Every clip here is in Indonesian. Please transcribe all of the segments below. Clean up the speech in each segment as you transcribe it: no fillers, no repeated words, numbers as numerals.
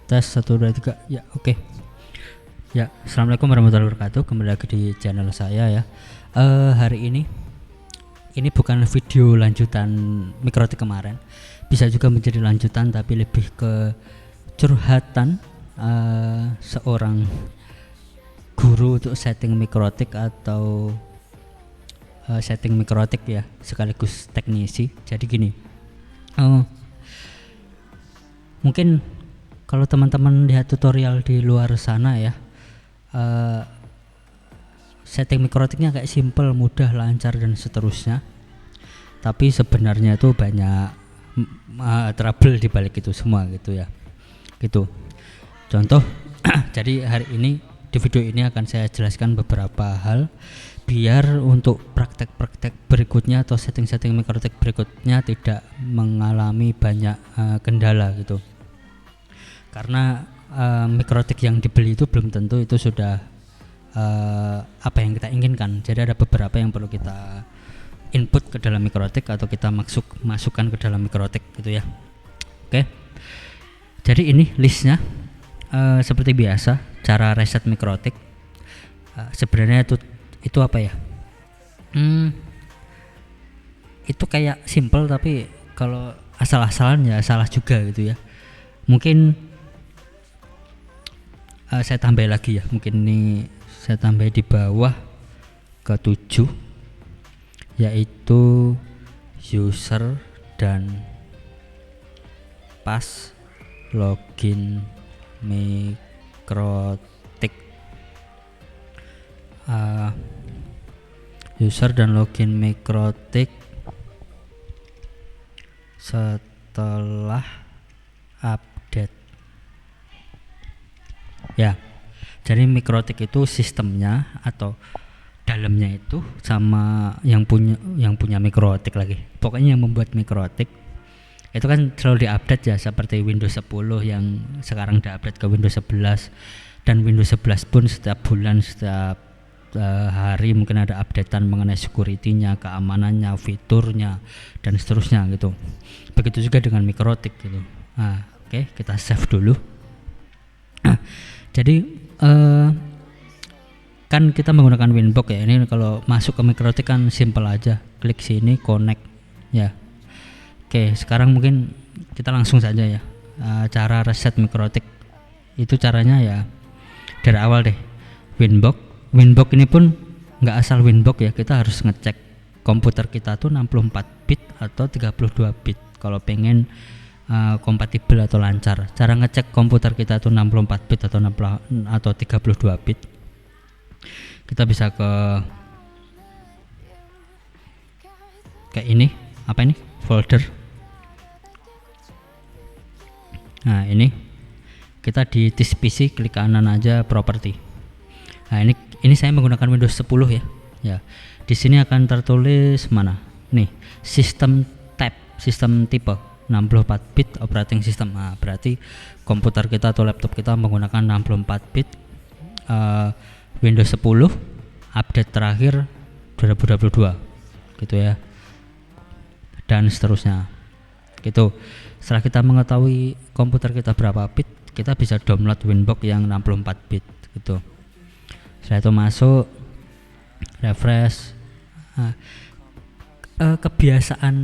Tes 1 2 3 ya, oke. Ya, assalamualaikum warahmatullahi wabarakatuh. Kembali lagi di channel saya ya. Hari ini bukan video lanjutan mikrotik kemarin. Bisa juga menjadi lanjutan, tapi lebih ke curhatan seorang guru untuk setting mikrotik atau setting mikrotik ya, sekaligus teknisi. Jadi gini, mungkin kalau teman-teman lihat tutorial di luar sana ya, setting mikrotiknya kayak simple, mudah, lancar dan seterusnya. Tapi sebenarnya itu banyak trouble di balik itu semua gitu ya. Gitu. Contoh, jadi hari ini di video ini akan saya jelaskan beberapa hal biar untuk praktek-praktek berikutnya atau setting-setting mikrotik berikutnya tidak mengalami banyak kendala gitu. Karena mikrotik yang dibeli itu belum tentu itu sudah apa yang kita inginkan. Jadi ada beberapa yang perlu kita input ke dalam mikrotik atau kita masukkan ke dalam mikrotik gitu ya. Oke. Jadi ini listnya seperti biasa, cara reset mikrotik. Sebenarnya itu apa ya? Itu kayak simple, tapi kalau asal-asalan ya salah juga gitu ya. Mungkin saya tambah lagi ya, mungkin ini saya tambah di bawah ke 7, yaitu user dan pas login mikrotik. User dan login mikrotik setelah update ya. Jadi mikrotik itu sistemnya atau dalamnya itu sama yang punya mikrotik lagi. Pokoknya yang membuat mikrotik itu kan selalu diupdate ya, seperti Windows 10 yang sekarang diupdate ke Windows 11, dan Windows 11 pun setiap bulan, setiap hari mungkin ada updatean mengenai security-nya, keamanannya, fiturnya dan seterusnya gitu. Begitu juga dengan mikrotik gitu. Oke, kita save dulu. Jadi kan kita menggunakan Winbox ya. Ini kalau masuk ke mikrotik kan simple aja, klik sini connect ya. Oke, sekarang mungkin kita langsung saja ya. Cara reset mikrotik itu caranya ya dari awal deh. Winbox ini pun nggak asal Winbox ya, kita harus ngecek komputer kita tuh 64 bit atau 32 bit kalau pengen kompatibel atau lancar. Cara ngecek komputer kita tuh 64 bit atau 32 bit, kita bisa kayak ini, apa ini, folder. Nah ini kita di disk PC, klik kanan aja property. Nah ini saya menggunakan Windows 10 ya. Ya, di sini akan tertulis mana? Nih, sistem tab, sistem tipe 64 bit operating system. Nah, berarti komputer kita atau laptop kita menggunakan 64 bit Windows 10 update terakhir 2022 gitu ya, dan seterusnya gitu. Setelah kita mengetahui komputer kita berapa bit, kita bisa download Winbox yang 64 bit gitu. Setelah itu masuk, refresh. Kebiasaan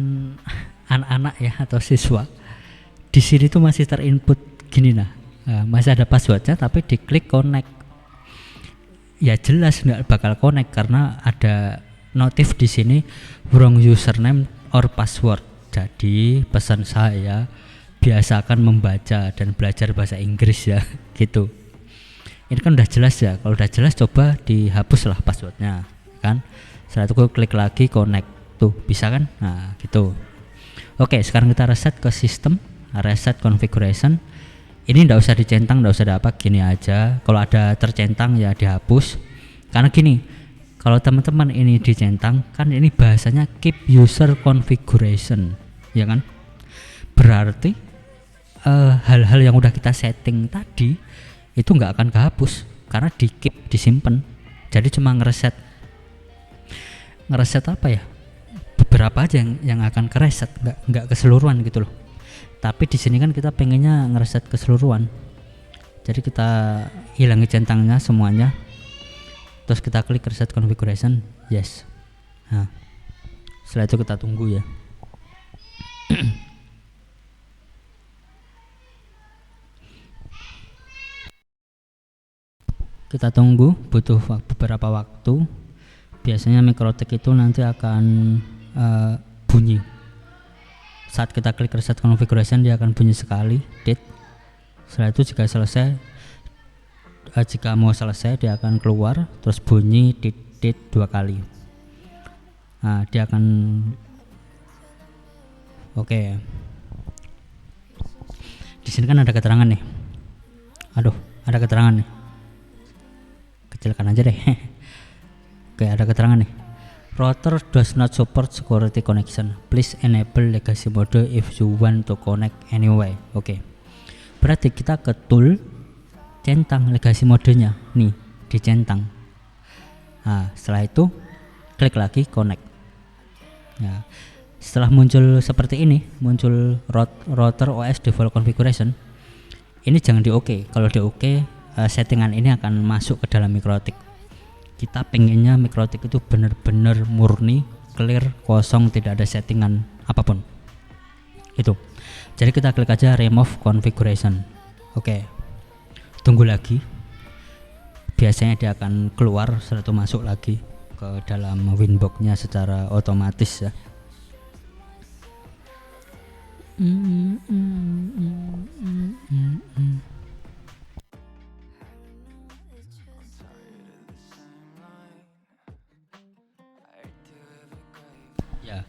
anak-anak ya atau siswa di sini tuh masih terinput gini, masih ada passwordnya tapi diklik connect ya jelas nggak bakal connect karena ada notif di sini wrong username or password. Jadi pesan saya, biasakan membaca dan belajar bahasa Inggris ya gitu. Ini kan udah jelas ya, kalau udah jelas coba dihapuslah passwordnya kan. Setelah itu klik lagi connect, tuh bisa kan. Nah gitu. Oke, sekarang kita reset ke sistem, reset configuration. Ini nggak usah dicentang, nggak usah ada apa, gini aja. Kalau ada tercentang ya dihapus. Karena gini, kalau teman-teman ini dicentang kan ini bahasanya keep user configuration, ya kan? Berarti hal-hal yang udah kita setting tadi itu nggak akan kehapus karena di keep, disimpan. Jadi cuma ngereset apa ya? Beberapa aja yang akan kereset, nggak keseluruhan gitu loh. Tapi di sini kan kita pengennya ngereset keseluruhan. Jadi kita hilangi centangnya semuanya, terus kita klik reset configuration, yes. Nah, setelah itu kita tunggu ya. Kita tunggu, butuh beberapa waktu. Biasanya MikroTik itu nanti akan bunyi saat kita klik reset configuration, dia akan bunyi sekali, dit. Setelah itu jika selesai, jika mau selesai dia akan keluar terus bunyi dit 2 kali. Nah, dia akan oke. Di sini kan ada keterangan nih. Aduh, ada keterangan nih. Kecilkan aja deh. Oke, ada keterangan nih. Router does not support security connection. Please enable legacy mode if you want to connect anyway. Oke. Berarti kita ke tool, centang legacy modenya nih, dicentang. Nah, setelah itu klik lagi connect. Ya, setelah muncul seperti ini, muncul router OS default configuration, ini jangan di OK. Kalau di OK, settingan ini akan masuk ke dalam MikroTik. Kita pengennya MikroTik itu benar-benar murni, clear, kosong, tidak ada settingan apapun. Itu. Jadi kita klik aja remove configuration. Oke. Tunggu lagi. Biasanya dia akan keluar setelah itu masuk lagi ke dalam Winbox-nya secara otomatis ya. Ya,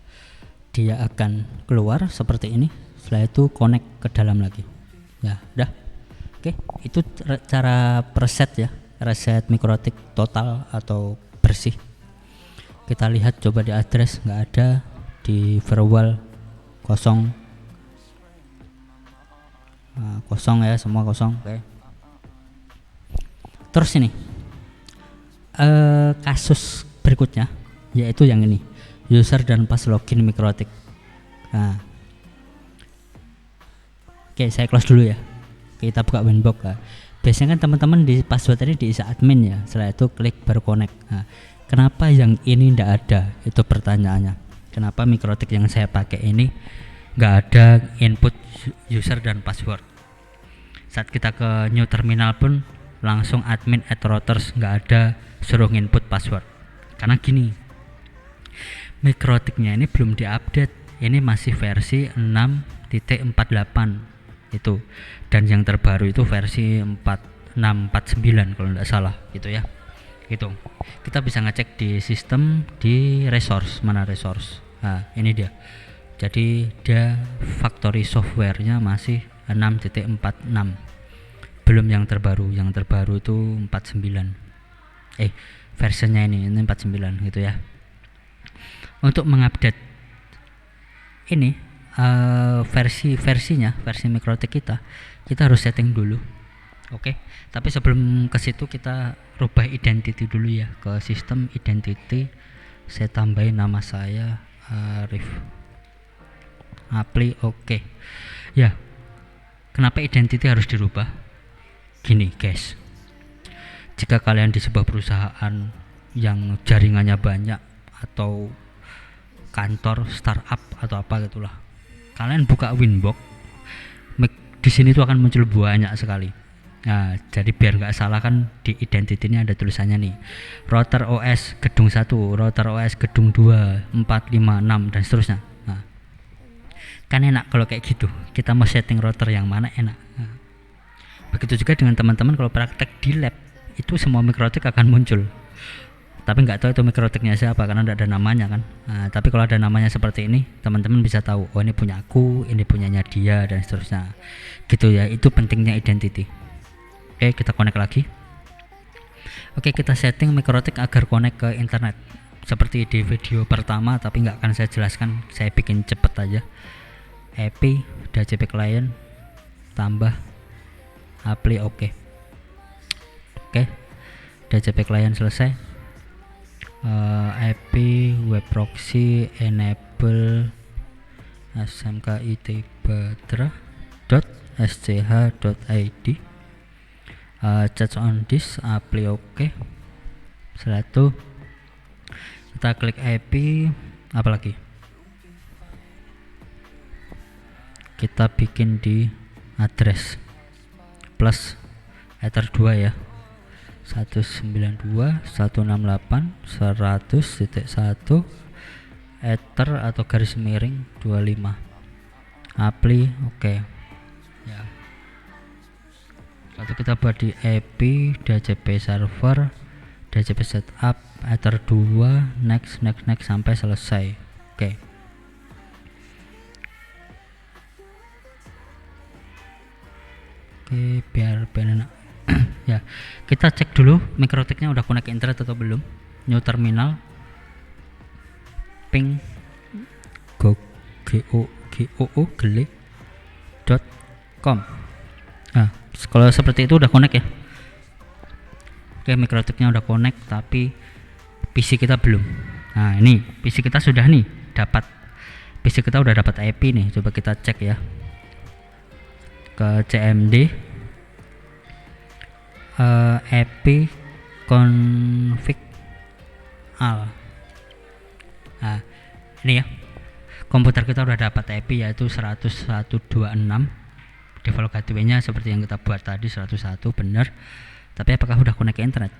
dia akan keluar seperti ini. Setelah itu connect ke dalam lagi. Ya, udah. Oke, itu cara preset ya, reset MikroTik total atau bersih. Kita lihat coba di address, nggak ada, di firewall kosong. Nah, kosong ya, semua kosong. Oke. Terus ini kasus berikutnya yaitu yang ini, user dan pas login MikroTik. Nah, oke, saya close dulu ya. Kita buka Winbox. Nah, biasanya kan teman-teman di password ini diisi admin ya. Setelah itu klik baru connect. Nah, kenapa yang ini ndak ada? Itu pertanyaannya. Kenapa MikroTik yang saya pakai ini nggak ada input user dan password? Saat kita ke new terminal pun langsung admin at routers, nggak ada suruh input password. Karena gini, MikroTiknya ini belum diupdate. Ini masih versi 6.48 itu, dan yang terbaru itu versi 4649 kalau tidak salah gitu ya. Gitu. Kita bisa ngecek di sistem, di resource, mana resource. Nah, ini dia. Jadi dia factory softwarenya masih 6.46. Belum yang terbaru. Yang terbaru itu 49. Versinya ini 49 gitu ya. Untuk mengupdate ini versi MikroTik kita harus setting dulu. Oke. Tapi sebelum ke situ kita rubah identity dulu ya, ke sistem identity. Saya tambahin nama saya Arif Apli. Oke. Ya. Kenapa identity harus dirubah? Gini, guys. Jika kalian di sebuah perusahaan yang jaringannya banyak atau kantor, startup atau apa gitulah, kalian buka Winbox, di sini tuh akan muncul banyak sekali. Nah, jadi biar nggak salah kan di identity ini ada tulisannya nih, router OS gedung 1, router OS gedung 2, 4, 5, 6 dan seterusnya. Nah, kan enak kalau kayak gitu. Kita mau setting router yang mana enak. Nah, begitu juga dengan teman-teman kalau praktek di lab, itu semua MikroTik akan muncul. Tapi nggak tahu itu MikroTiknya siapa karena tidak ada namanya kan. Nah, tapi kalau ada namanya seperti ini, teman-teman bisa tahu, oh ini punya aku, ini punyanya dia dan seterusnya. Gitu ya, itu pentingnya identity. Oke, kita connect lagi. Oke, kita setting MikroTik agar connect ke internet. Seperti di video pertama, tapi nggak akan saya jelaskan, saya bikin cepet aja. IP DHCP client tambah apply. Oke, DHCP client selesai. IP web proxy enable smkit batra.sch.id. Charge on disk, apply oke. Setelah itu kita klik IP, apalagi kita bikin di address plus ether 2 ya, 192.168.100.1 ether atau garis miring 25, apply oke. Ya, lalu kita buat di IP DHCP server, DHCP setup, ether 2, next sampai selesai. Oke. Oke, biar enak. Ya, kita cek dulu MikroTik-nya udah connect internet atau belum. New terminal, ping gele.com. Nah, kalau seperti itu udah connect ya. Oke, MikroTik-nya udah connect tapi PC kita belum. Nah, ini PC kita sudah nih dapat. PC kita udah dapat IP nih. Coba kita cek ya. Ke CMD IP config al. Nah, ini ya, komputer kita udah dapat IP yaitu 101.26. Default gateway-nya seperti yang kita buat tadi 101, benar. Tapi apakah udah connect ke internet?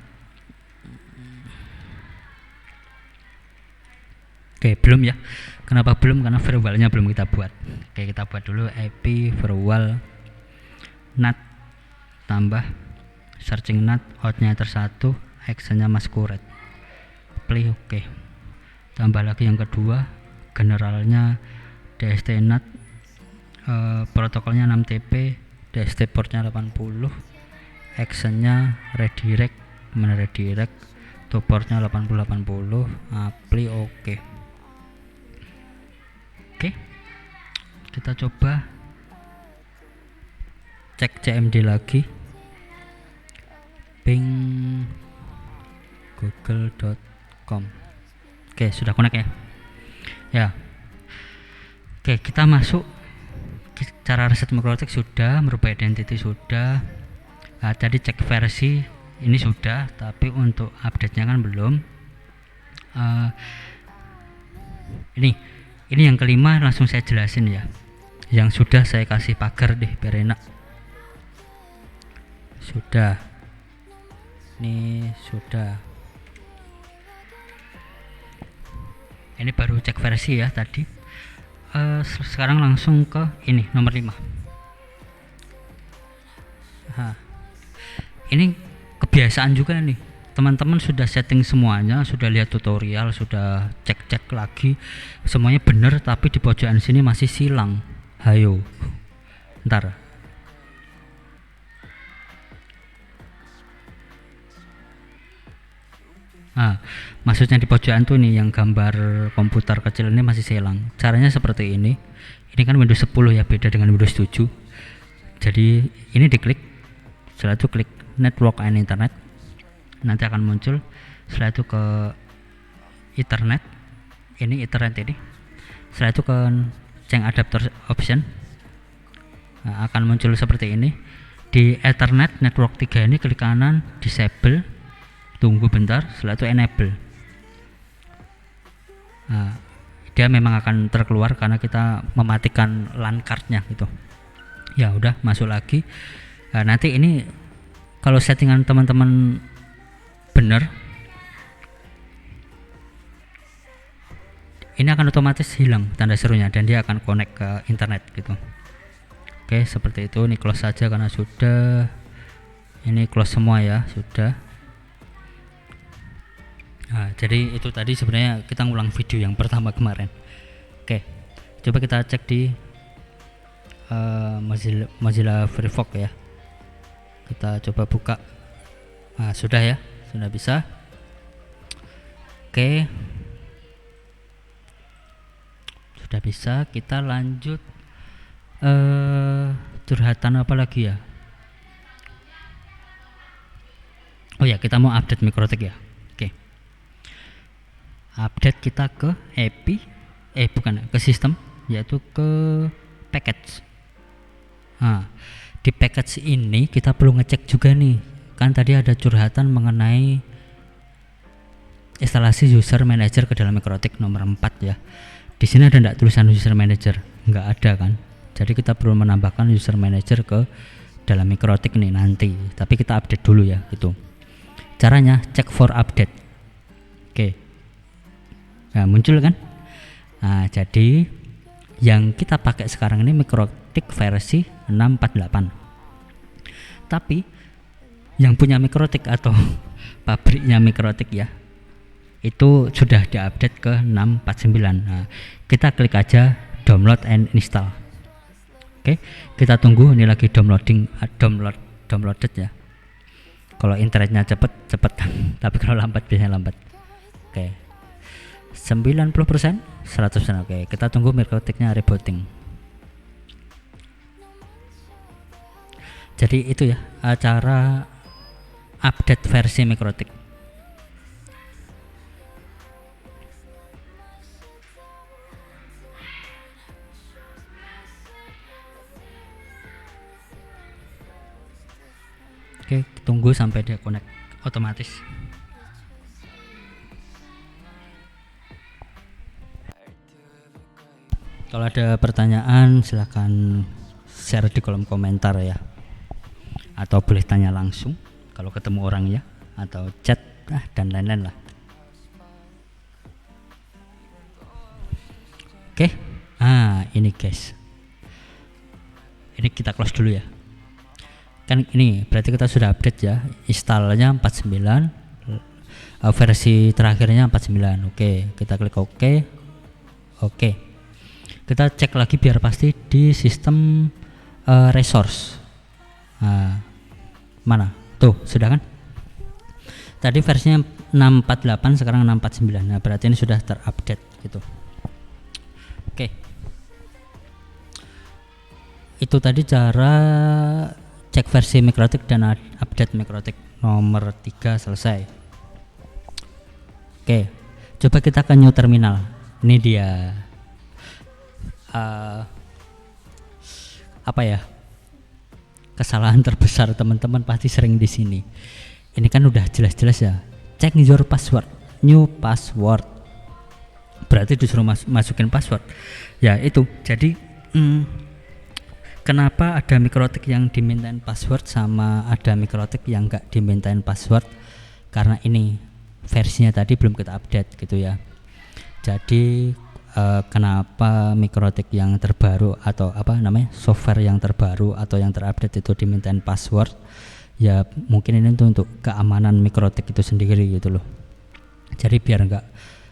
Oke, belum ya. Kenapa belum? Karena firewall-nya belum kita buat. Oke, kita buat dulu IP firewall NAT tambah searching NAT, outnya tersatu, actionnya masquerade, play oke. Tambah lagi yang kedua, generalnya DST NAT, protokolnya 6TP, DST portnya 80, actionnya redirect, to portnya 8080, apply oke. Oke, kita coba cek CMD lagi, ping google.com. Oke, sudah connect ya. Ya, oke, kita masuk. Cara reset MikroTik sudah, merubah identity sudah. Nah, tadi cek versi ini sudah, tapi untuk update-nya kan belum. Ini yang kelima langsung saya jelasin ya. Yang sudah saya kasih pagar deh biar enak. Sudah, ini sudah. Ini baru cek versi ya tadi. Sekarang langsung ke ini nomor 5. Nah, ini kebiasaan juga nih, teman-teman sudah setting semuanya, sudah lihat tutorial, sudah cek lagi semuanya benar, tapi di pojokan sini masih silang. Hayo, ntar. Nah, maksudnya di pojokan tuh nih yang gambar komputer kecil ini masih silang. Caranya seperti ini. Ini kan Windows 10 ya, beda dengan Windows 7. Jadi ini diklik, setelah itu klik network and internet, nanti akan muncul. Setelah itu ke Ethernet, ini Ethernet ini. Setelah itu ke change adapter option, nah, akan muncul seperti ini. Di Ethernet network 3 ini klik kanan, disable, tunggu bentar, setelah itu enable. Nah, dia memang akan terkeluar karena kita mematikan LAN cardnya gitu. Ya udah, masuk lagi. Nah, nanti ini kalau settingan teman-teman benar, ini akan otomatis hilang tanda serunya dan dia akan connect ke internet gitu. Oke, seperti itu. Ini close saja karena sudah. Ini close semua ya, sudah. Nah, jadi itu tadi sebenarnya kita ngulang video yang pertama kemarin. Oke, coba kita cek di Mozilla Firefox ya. Kita coba buka. Nah, sudah ya, sudah bisa. Oke, sudah bisa. Kita lanjut. Curhatan apa lagi ya? Oh ya, kita mau update MikroTik ya. Oke, update kita ke API, ke sistem, yaitu ke package. Nah, Di package ini kita perlu ngecek juga nih, kan tadi ada curhatan mengenai instalasi user manager ke dalam MikroTik nomor 4 ya. Di sini ada enggak tulisan user manager? Enggak ada kan. Jadi kita perlu menambahkan user manager ke dalam MikroTik nih nanti. Tapi kita update dulu ya gitu. Caranya cek for update. Oke. Nah, muncul kan? Nah, jadi yang kita pakai sekarang ini MikroTik versi 648. Tapi yang punya MikroTik atau pabriknya MikroTik ya, itu sudah diupdate ke 649. Nah, kita klik aja download and install. Oke, kita tunggu ini lagi downloaded ya. Kalau internetnya cepet tapi kalau lambat biasanya lambat. Oke, 90%, 100%. Oke, kita tunggu MikroTiknya rebooting. Jadi itu ya cara update versi MikroTik. Oke, tunggu sampai dia connect otomatis. Kalau ada pertanyaan silahkan share di kolom komentar ya, atau boleh tanya langsung kalau ketemu orang ya, atau chat dan lain-lain lah. Oke, ini guys, ini kita close dulu ya. Kan ini berarti kita sudah update ya, installnya 49, versi terakhirnya 49. Oke, kita klik oke. Kita cek lagi biar pasti di sistem resource. Mana tuh, sudah kan? Tadi versinya 648, sekarang 649. Nah, berarti ini sudah terupdate gitu. Oke, itu tadi cara cek versi MikroTik dan update MikroTik nomor 3 selesai. Oke, coba kita ke new terminal. Ini dia apa ya, kesalahan terbesar teman-teman pasti sering di sini. Ini kan udah jelas-jelas ya, check your password, new password. Berarti disuruh masukin password. Ya itu. Jadi kenapa ada MikroTik yang dimintain password sama ada MikroTik yang enggak dimintain password? Karena ini versinya tadi belum kita update gitu ya. Jadi kenapa MikroTik yang terbaru atau apa namanya, software yang terbaru atau yang terupdate itu dimintain password? Ya mungkin ini untuk keamanan MikroTik itu sendiri gitu loh. Jadi biar enggak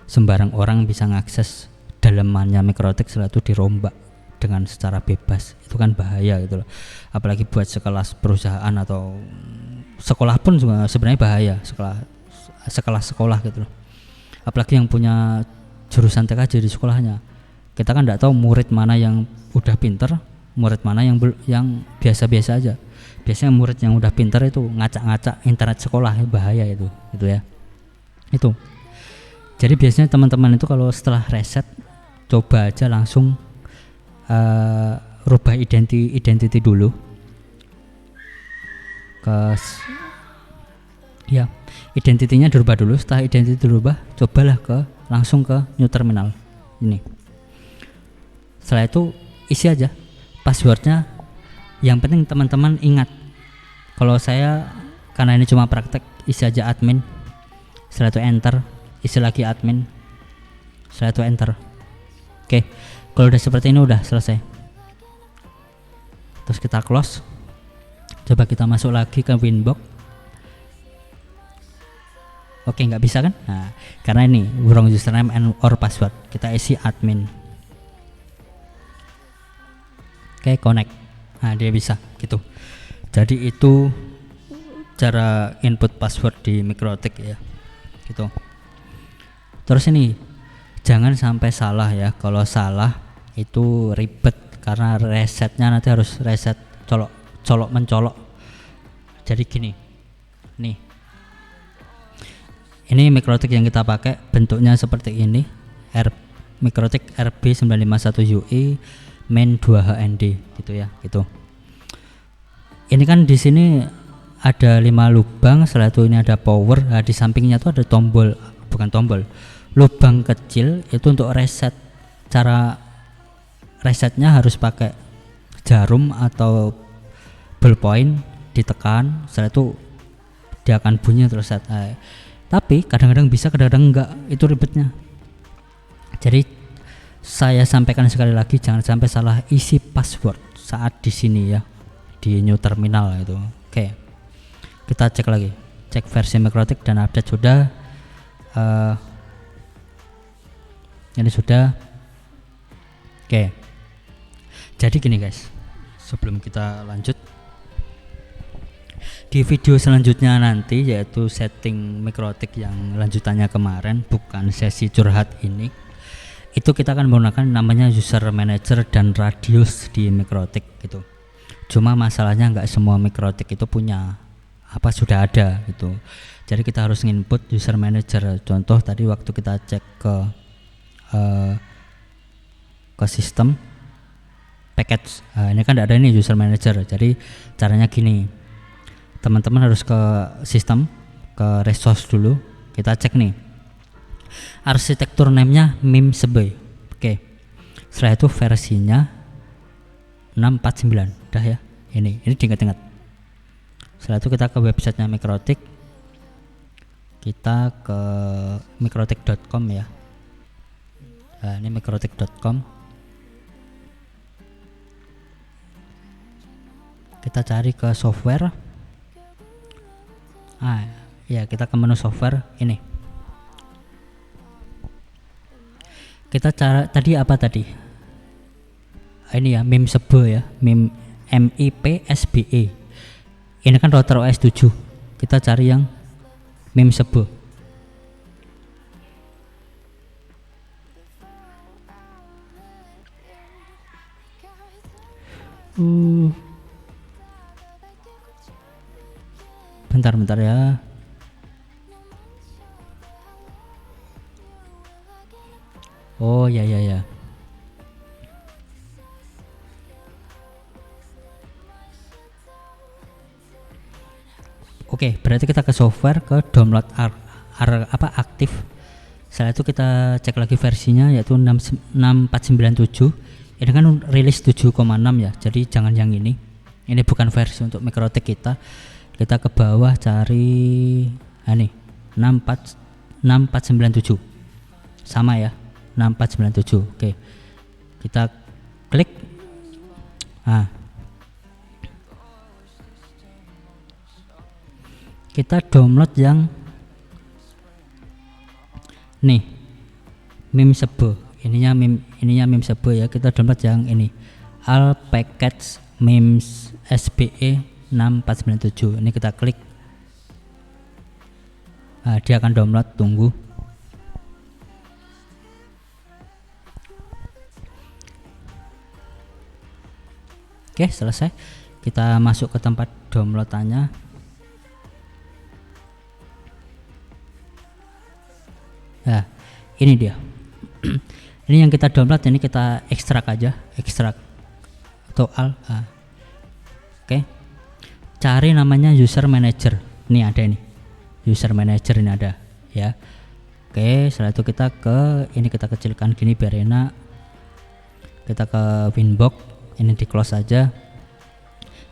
sembarang orang bisa ngakses dalemannya MikroTik setelah itu dirombak dengan secara bebas. Itu kan bahaya gitu loh. Apalagi buat sekelas perusahaan atau sekolah pun juga sebenarnya bahaya, sekolah gitu loh. Apalagi yang punya jurusan TKJ di sekolahnya. Kita kan tidak tahu murid mana yang udah pinter, murid mana yang biasa-biasa aja. Biasanya murid yang udah pinter itu ngacak-ngacak internet sekolah, bahaya itu gitu ya. Itu. Jadi biasanya teman-teman itu kalau setelah reset coba aja langsung rubah identity dulu ya, identitinya dirubah dulu. Setelah identity dirubah, cobalah langsung ke new terminal ini. Setelah itu isi aja passwordnya. Yang penting teman-teman ingat, kalau saya karena ini cuma praktek, isi aja admin, setelah itu enter, isi lagi admin, setelah itu enter. Oke, kalau udah seperti ini udah selesai. Terus kita close. Coba kita masuk lagi ke Winbox. Oke, nggak bisa kan? Nah, karena ini wrong username and or password. Kita isi admin. Oke, connect. Nah, dia bisa gitu. Jadi itu cara input password di MikroTik ya. Gitu. Terus ini jangan sampai salah ya. Kalau salah itu ribet karena resetnya nanti harus reset colok mencolok. Jadi gini. Nih. Ini MikroTik yang kita pakai bentuknya seperti ini, MikroTik RB951UI main 2HND gitu ya, gitu. Ini kan di sini ada 5 lubang, setelah itu ini ada power. Nah, di sampingnya tuh ada tombol, bukan tombol, lubang kecil itu untuk reset. Cara resetnya harus pakai jarum atau ballpoint, ditekan, setelah itu dia akan bunyi terus set. Tapi kadang-kadang bisa, kadang-kadang enggak, itu ribetnya. Jadi saya sampaikan sekali lagi, jangan sampai salah isi password saat di sini ya, di new terminal itu. Oke, kita cek lagi, cek versi Mikrotik dan update sudah. Ini sudah. Oke, jadi gini guys, sebelum kita lanjut di video selanjutnya nanti, yaitu setting Mikrotik yang lanjutannya kemarin, bukan sesi curhat ini, itu kita akan menggunakan namanya user manager dan radius di Mikrotik gitu. Cuma masalahnya nggak semua Mikrotik itu punya, sudah ada gitu. Jadi kita harus input user manager. Contoh tadi waktu kita cek ke sistem package, ini kan ada ini user manager. Jadi caranya gini, teman-teman harus ke sistem, ke resource dulu, kita cek nih arsitektur namenya MIMSB. Oke, setelah itu versinya 649 udah ya, ini diingat-ingat. Setelah itu kita ke websitenya Mikrotik, kita ke mikrotik.com ya. Nah, ini mikrotik.com, kita cari ke software. Ya, kita ke menu software ini. Kita cara tadi apa tadi? Ini ya MIMSB ya, MIPSBE. Ini kan router OS 7. Kita cari yang MIMSB. Bentar ya. Oh ya. Oke, berarti kita ke software, ke download aktif. Setelah itu kita cek lagi versinya, yaitu 6497. Ini kan rilis 7,6 ya, jadi jangan yang ini. Ini bukan versi untuk Mikrotik kita. Kita ke bawah cari ini 6497. Sama ya, 6497. Oke. Kita klik. Kita download yang nih MIMSB. Ininya MIMSB ya. Kita download yang ini, all package MIMSBE 6497. Ini kita klik. Dia akan download, tunggu. Oke, selesai. Kita masuk ke tempat downloadannya. Nah, ini dia. Ini yang kita download, ini kita ekstrak aja, ekstrak atau al. Oke. Cari namanya user manager. Ini ada ini. User manager ini ada ya. Oke, setelah itu kita kita kecilkan gini biar enak. Kita ke Winbox. Ini di close aja.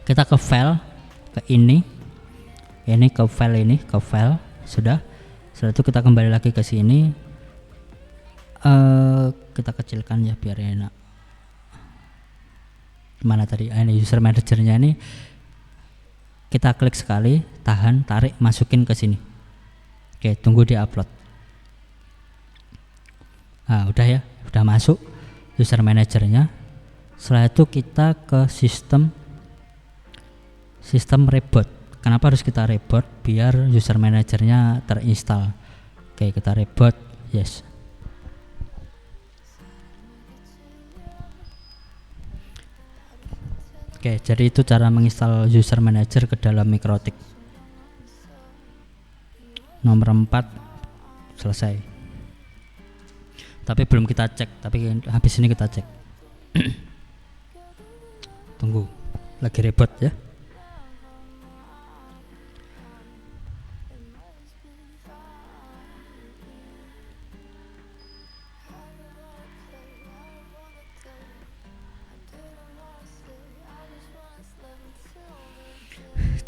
Kita ke file, ke ini ke file sudah. Setelah itu kita kembali lagi ke sini. Kita kecilkan ya biar enak. Mana tadi? Ini user manajernya ini. Kita klik sekali, tahan, tarik, masukin ke sini. Oke, tunggu di upload. Udah ya, udah masuk user manajernya. Setelah itu kita ke sistem reboot. Kenapa harus kita reboot? Biar user manajernya terinstall. Oke, kita reboot, yes. Oke, jadi itu cara menginstal user manager ke dalam Mikrotik. Nomor 4 selesai. Tapi belum kita cek, tapi habis ini kita cek. Tunggu, lagi reboot ya.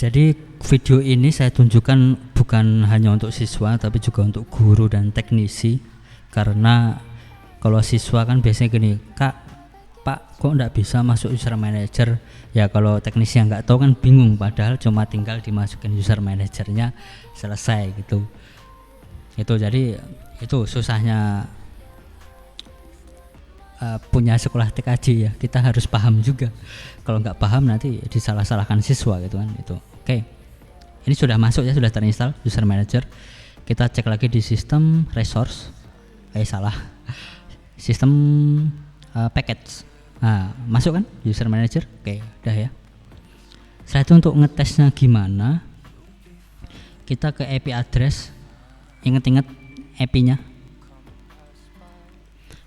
Jadi video ini saya tunjukkan bukan hanya untuk siswa tapi juga untuk guru dan teknisi, karena kalau siswa kan biasanya gini, Kak, Pak, kok enggak bisa masuk user manager? Ya kalau teknisi yang nggak tahu kan bingung, padahal cuma tinggal dimasukin user manajernya selesai gitu. Itu jadi itu susahnya punya sekolah TKJ ya, kita harus paham juga. Kalau nggak paham nanti disalah-salahkan siswa gitu kan. Itu oke. Ini sudah masuk ya, sudah terinstall user manager. Kita cek lagi di sistem resource. Salah. Sistem package. Nah, masuk kan user manager. Oke, udah ya. Setelah itu untuk ngetesnya gimana, kita ke IP address. Ingat-ingat IP-nya.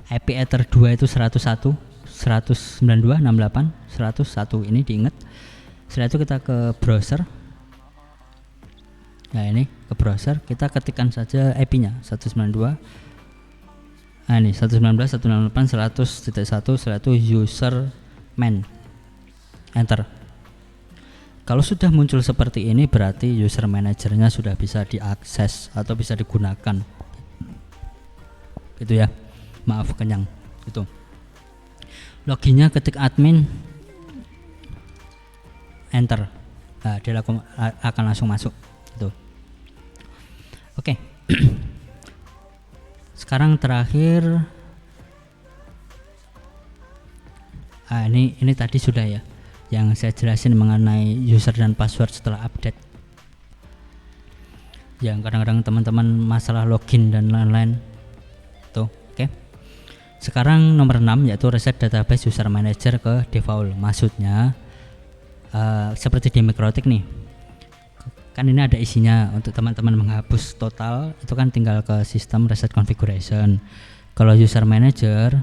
IP ether 2 itu 101, 192, 68, 101, ini diingat. Setelah itu kita ke browser. Nah ini ke browser, kita ketikkan saja IP-nya 192. Nah ini 192.168.100.1, setelah itu user man, enter. Kalau sudah muncul seperti ini berarti user manajernya sudah bisa diakses atau bisa digunakan. Gitu ya. Maaf kenyang itu. Loginnya ketik admin, enter. Nah, dia akan langsung masuk itu. Oke. Sekarang terakhir ini tadi sudah ya yang saya jelasin mengenai user dan password setelah update. Yang kadang-kadang teman-teman masalah login dan lain-lain tuh. Oke. Sekarang nomor 6 yaitu reset database user manager ke default. Maksudnya seperti di Mikrotik nih, kan ini ada isinya. Untuk teman-teman menghapus total itu kan tinggal ke sistem reset configuration. Kalau user manager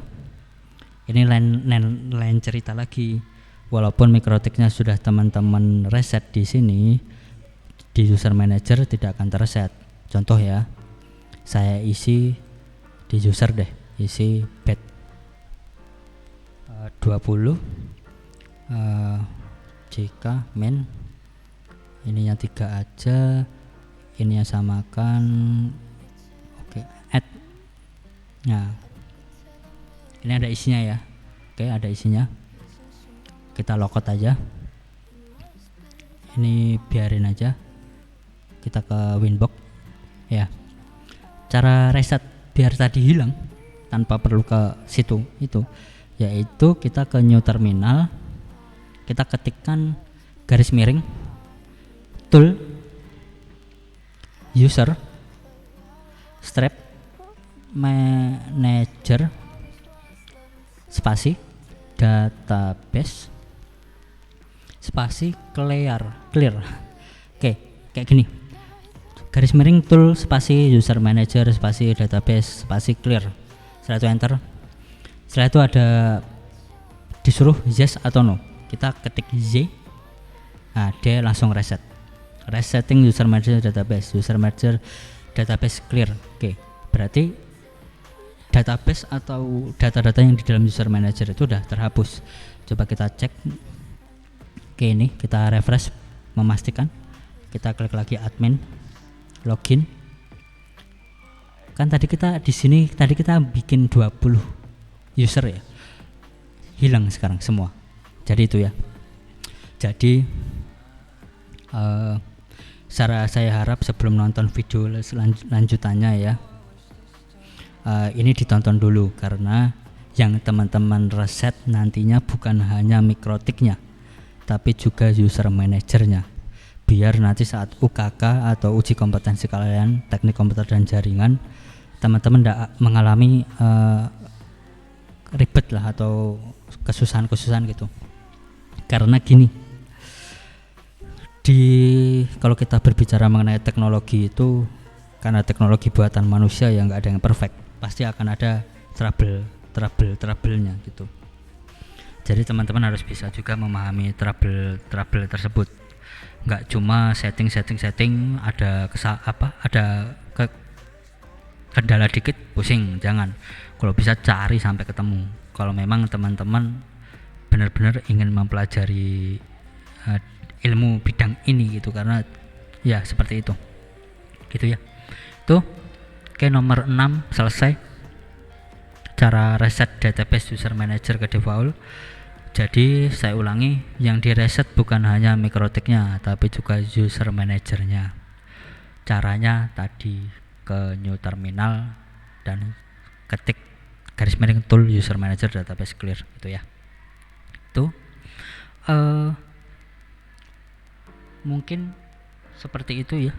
ini lain cerita lagi. Walaupun Mikrotiknya sudah teman-teman reset di sini, di user manager tidak akan terreset. Contoh ya, saya isi di user deh, isi bed 20 jika main ininya 3 aja, ininya samakan, oke, add. Nah ini ada isinya ya, oke, ada isinya, kita logout aja, ini biarin aja, kita ke winbox ya. Cara reset biar tadi hilang tanpa perlu ke situ itu yaitu kita ke new terminal, kita ketikkan garis miring tool user strap manager spasi database spasi clear. Oke, kayak gini, garis miring tool spasi user manager spasi database spasi clear. Setelah itu enter. Setelah itu ada disuruh yes atau no, kita ketik Y. Nah dia langsung reset. Resetting user manager database, user manager database clear. Oke, berarti database atau data-data yang di dalam user manager itu udah terhapus. Coba kita cek. Oke, ini kita refresh memastikan. Kita klik lagi admin, login. Kan tadi kita di sini tadi kita bikin 20 user ya. Hilang sekarang semua. Jadi itu ya. Jadi saya harap sebelum nonton video lanjutannya ya, ini ditonton dulu, karena yang teman-teman reset nantinya bukan hanya Mikrotiknya tapi juga user manajernya, biar nanti saat UKK atau uji kompetensi kalian teknik komputer dan jaringan teman-teman tidak mengalami ribet lah atau kesusahan gitu. Karena gini, kalau kita berbicara mengenai teknologi itu, karena teknologi buatan manusia yang nggak ada yang perfect, pasti akan ada trouble-nya gitu. Jadi teman-teman harus bisa juga memahami trouble tersebut. Nggak cuma setting ada kendala dikit pusing, jangan. Kalau bisa cari sampai ketemu. Kalau memang teman-teman benar-benar ingin mempelajari ilmu bidang ini gitu, karena ya seperti itu gitu ya. Tuh oke, nomor 6 selesai cara reset database user manager ke default. Jadi saya ulangi, yang direset bukan hanya mikrotiknya tapi juga user manajernya. Caranya tadi ke new terminal dan ketik garis miring tool user manager database clear gitu ya. Itu mungkin seperti itu ya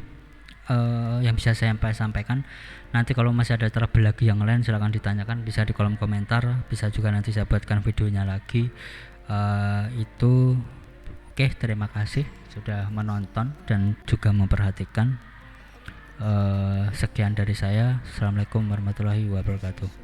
yang bisa saya sampaikan. Nanti kalau masih ada trouble lagi yang lain silahkan ditanyakan, bisa di kolom komentar, bisa juga nanti saya buatkan videonya lagi. Itu oke, terima kasih sudah menonton dan juga memperhatikan. Sekian dari saya. Assalamualaikum warahmatullahi wabarakatuh.